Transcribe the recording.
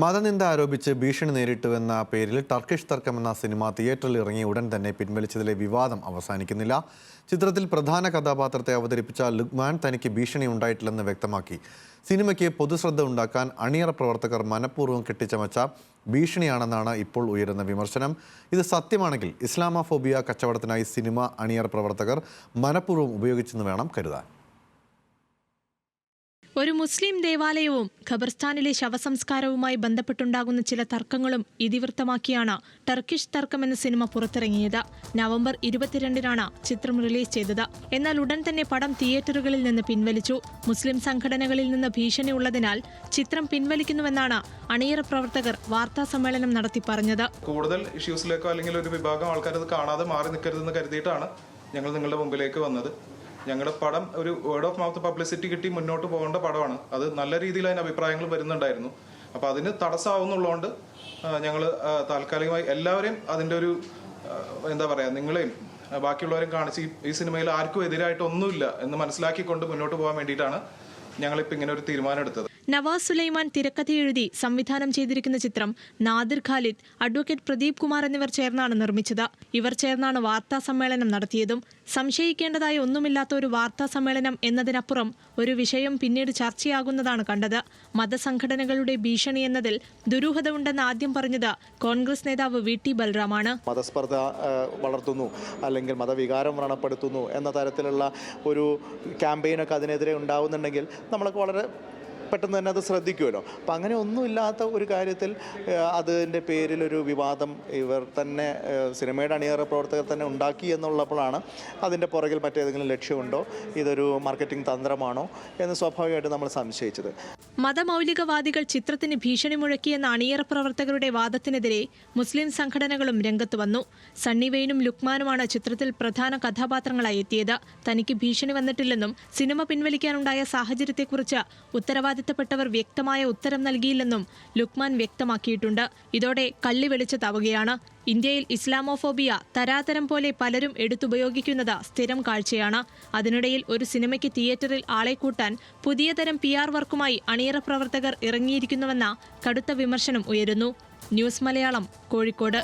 മതനിന്ദ ആരോപിച്ച് ഭീഷണി നേരിട്ടുവെന്ന പേരിൽ ടർക്കിഷ് തർക്കം എന്ന സിനിമ തിയേറ്ററിൽ ഇറങ്ങിയ ഉടൻ തന്നെ പിൻവലിച്ചതിലെ വിവാദം അവസാനിക്കുന്നില്ല. ചിത്രത്തിൽ പ്രധാന കഥാപാത്രത്തെ അവതരിപ്പിച്ച ലുക്മാൻ തനിക്ക് ഭീഷണി ഉണ്ടായിട്ടില്ലെന്ന് വ്യക്തമാക്കി. സിനിമയ്ക്ക് പൊതുശ്രദ്ധ ഉണ്ടാക്കാൻ അണിയറ പ്രവർത്തകർ മനഃപൂർവ്വം കെട്ടിച്ചമച്ച ഭീഷണിയാണെന്നാണ് ഇപ്പോൾ ഉയരുന്ന വിമർശനം. ഇത് സത്യമാണെങ്കിൽ ഇസ്ലാമോഫോബിയ കച്ചവടത്തിനായി സിനിമ അണിയറ പ്രവർത്തകർ മനഃപൂർവ്വം ഉപയോഗിച്ചെന്ന് വേണം കരുതാൻ. ഒരു മുസ്ലിം ദേവാലയവും ഖബർസ്ഥാനിലെ ശവസംസ്കാരവുമായി ബന്ധപ്പെട്ടുണ്ടാകുന്ന ചില തർക്കങ്ങളും ഇതിവൃത്തമാക്കിയാണ് ടർക്കിഷ് തർക്കം എന്ന സിനിമ പുറത്തിറങ്ങിയത്. നവംബർ 22-നാണ് ചിത്രം റിലീസ് ചെയ്തത്. എന്നാൽ ഉടൻ തന്നെ പടം തിയേറ്ററുകളിൽ നിന്ന് പിൻവലിച്ചു. മുസ്ലിം സംഘടനകളിൽ നിന്ന് ഭീഷണി ഉള്ളതിനാൽ ചിത്രം പിൻവലിക്കുന്നുവെന്നാണ് അണിയറ പ്രവർത്തകർ വാർത്താ സമ്മേളനം നടത്തി പറഞ്ഞത്. കൂടുതൽ ഇഷ്യൂസിലേക്കോ അല്ലെങ്കിൽ ഒരു വിഭാഗം ആൾക്കാർ അത് കാണാതെ മാറി നിൽക്കരുതെന്ന് കരുതിയിട്ടാണ് ഞങ്ങൾ നിങ്ങളുടെ മുമ്പിലേക്ക് വന്നത്. ഞങ്ങളുടെ പടം ഒരു വേർഡ് ഓഫ് മൗത്ത് പബ്ലിസിറ്റി കിട്ടി മുന്നോട്ട് പോകേണ്ട പടമാണ്. അത് നല്ല രീതിയിൽ അതിന് അഭിപ്രായങ്ങൾ വരുന്നുണ്ടായിരുന്നു. അപ്പോൾ അതിന് തടസ്സമാവുന്നുള്ളതുകൊണ്ട് ഞങ്ങൾ താൽക്കാലികമായി എല്ലാവരെയും അതിൻ്റെ ഒരു എന്താ പറയുക, നിങ്ങളെയും ബാക്കിയുള്ളവരെയും കാണിച്ച് ഈ സിനിമയിൽ ആർക്കും എതിരായിട്ട് ഒന്നുമില്ല എന്ന് മനസ്സിലാക്കിക്കൊണ്ട് മുന്നോട്ട് പോകാൻ വേണ്ടിയിട്ടാണ് ഞങ്ങളിപ്പോൾ ഇങ്ങനെ ഒരു തീരുമാനം എടുത്തത്. നവാസ് സുലൈമാൻ തിരക്കഥ എഴുതി സംവിധാനം ചെയ്തിരിക്കുന്ന ചിത്രം നാദിർ ഖാലിദ്, അഡ്വക്കേറ്റ് പ്രദീപ് കുമാർ എന്നിവർ ചേർന്നാണ് നിർമ്മിച്ചത്. ഇവർ ചേർന്നാണ് വാർത്താ സമ്മേളനം നടത്തിയതും. സംശയിക്കേണ്ടതായി ഒന്നുമില്ലാത്ത ഒരു വാർത്താ സമ്മേളനം എന്നതിനപ്പുറം ഒരു വിഷയം പിന്നീട് ചർച്ചയാകുന്നതാണ് കണ്ടത്. മതസംഘടനകളുടെ ഭീഷണി എന്നതിൽ ദുരൂഹത ഉണ്ടെന്ന് ആദ്യം പറഞ്ഞത് കോൺഗ്രസ് നേതാവ് വി ടി ബൽറാമാണ്. മതസ്പർദ്ധ വളർത്തുന്നു അല്ലെങ്കിൽ മതവികാരം വ്രണപ്പെടുത്തുന്നു എന്ന തരത്തിലുള്ള ഒരു ക്യാമ്പയിനൊക്കെ അതിനെതിരെ ഉണ്ടാവുന്നുണ്ടെങ്കിൽ നമ്മളൊക്കെ വളരെ പെട്ടെന്ന് തന്നെ അത് ശ്രദ്ധിക്കുമല്ലോ. അപ്പം അങ്ങനെ ഒന്നുമില്ലാത്ത ഒരു കാര്യത്തിൽ അതിൻ്റെ പേരിലൊരു വിവാദം ഇവർ തന്നെ സിനിമയുടെ അണിയറ പ്രവർത്തകർ തന്നെ ഉണ്ടാക്കി എന്നുള്ളപ്പോഴാണ് അതിൻ്റെ പുറകിൽ മറ്റേതെങ്കിലും ലക്ഷ്യമുണ്ടോ, ഇതൊരു മാർക്കറ്റിംഗ് തന്ത്രമാണോ എന്ന് സ്വാഭാവികമായിട്ട് നമ്മൾ സംശയിച്ചത്. മതമൗലികവാദികൾ ചിത്രത്തിന് ഭീഷണി മുഴക്കിയെന്ന അണിയറ പ്രവർത്തകരുടെ വാദത്തിനെതിരെ മുസ്ലിം സംഘടനകളും രംഗത്ത് വന്നു. സണ്ണി വെയിനും ലുക്മാനുമാണ് ചിത്രത്തിൽ പ്രധാന കഥാപാത്രങ്ങളായി എത്തിയത്. തനിക്ക് ഭീഷണി വന്നിട്ടില്ലെന്നും സിനിമ പിൻവലിക്കാനുണ്ടായ സാഹചര്യത്തെക്കുറിച്ച് ഉത്തരവാദിത്തപ്പെട്ടവർ വ്യക്തമായ ഉത്തരം നൽകിയില്ലെന്നും ലുക്മാൻ വ്യക്തമാക്കിയിട്ടുണ്ട്. ഇതോടെ കള്ളി വെളിച്ചത്താവുകയാണ്. ഇന്ത്യയിൽ ഇസ്ലാമോഫോബിയ തരാതരം പോലെ പലരും എടുത്തുപയോഗിക്കുന്നത് സ്ഥിരം കാഴ്ചയാണ്. അതിനിടയിൽ ഒരു സിനിമയ്ക്ക് തിയേറ്ററിൽ ആളെ കൂട്ടാൻ പുതിയ തരം PR വർക്കുമായി അണിയറ പ്രവർത്തകർ ഇറങ്ങിയിരിക്കുന്നുവെന്ന കടുത്ത വിമർശനം ഉയരുന്നു. ന്യൂസ് മലയാളം, കോഴിക്കോട്.